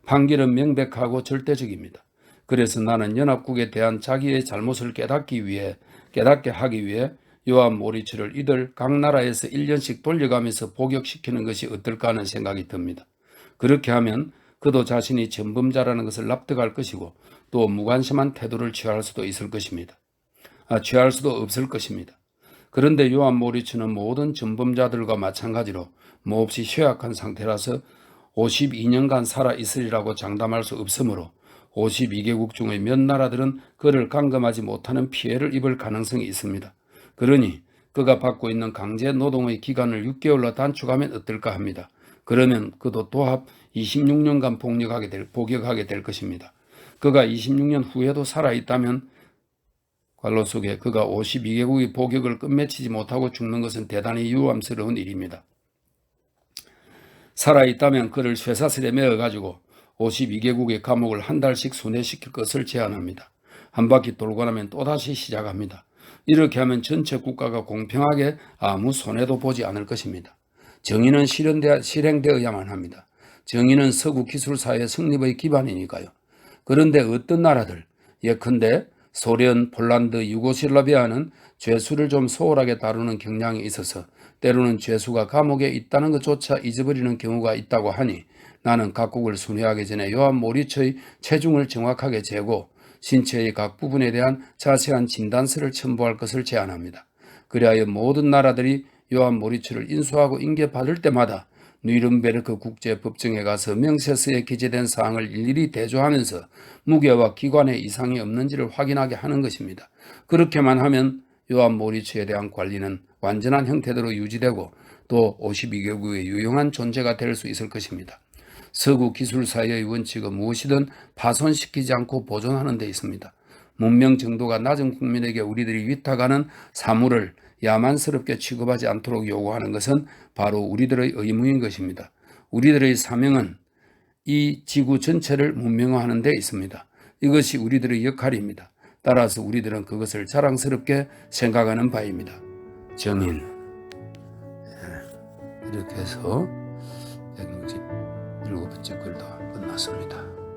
판결은 명백하고 절대적입니다. 그래서 나는 연합국에 대한 자기의 잘못을 깨닫게 하기 위해 요한 모리츠를 이들 각 나라에서 1년씩 돌려가면서 복역시키는 것이 어떨까 하는 생각이 듭니다. 그렇게 하면 그도 자신이 전범자라는 것을 납득할 것이고 또 무관심한 태도를 취할 수도 없을 것입니다. 그런데 요한 모리츠는 모든 전범자들과 마찬가지로 몹시 쇠약한 상태라서 52년간 살아있으리라고 장담할 수 없으므로 52개국 중의 몇 나라들은 그를 감금하지 못하는 피해를 입을 가능성이 있습니다. 그러니 그가 받고 있는 강제 노동의 기간을 6개월로 단축하면 어떨까 합니다. 그러면 그도 도합 26년간 복역하게 될 것입니다. 그가 26년 후에도 살아있다면 관로 속에 그가 52개국의 복역을 끝맺히지 못하고 죽는 것은 대단히 유감스러운 일입니다. 살아있다면 그를 쇠사슬에 매어가지고 52개국의 감옥을 한 달씩 순회시킬 것을 제안합니다. 한 바퀴 돌고 나면 또다시 시작합니다. 이렇게 하면 전체 국가가 공평하게 아무 손해도 보지 않을 것입니다. 정의는 실행되어야만 합니다. 정의는 서구 기술사회의 성립의 기반이니까요. 그런데 어떤 나라들, 예컨대 소련, 폴란드, 유고슬라비아는 죄수를 좀 소홀하게 다루는 경향이 있어서 때로는 죄수가 감옥에 있다는 것조차 잊어버리는 경우가 있다고 하니 나는 각국을 순회하기 전에 요한 모리츠의 체중을 정확하게 재고 신체의 각 부분에 대한 자세한 진단서를 첨부할 것을 제안합니다. 그리하여 모든 나라들이 요한 모리츠를 인수하고 인계받을 때마다 뉘른베르크 국제법정에 가서 명세서에 기재된 사항을 일일이 대조하면서 무게와 기관에 이상이 없는지를 확인하게 하는 것입니다. 그렇게만 하면 요한 모리츠에 대한 관리는 완전한 형태대로 유지되고 또 52개국의 유용한 존재가 될 수 있을 것입니다. 서구 기술사회의 원칙은 무엇이든 파손시키지 않고 보존하는 데 있습니다. 문명 정도가 낮은 국민에게 우리들이 위탁하는 사물을 야만스럽게 취급하지 않도록 요구하는 것은 바로 우리들의 의무인 것입니다. 우리들의 사명은 이 지구 전체를 문명화하는 데 있습니다. 이것이 우리들의 역할입니다. 따라서 우리들은 그것을 자랑스럽게 생각하는 바입니다. 정인. 이렇게 해서 167번째 글도 끝났습니다.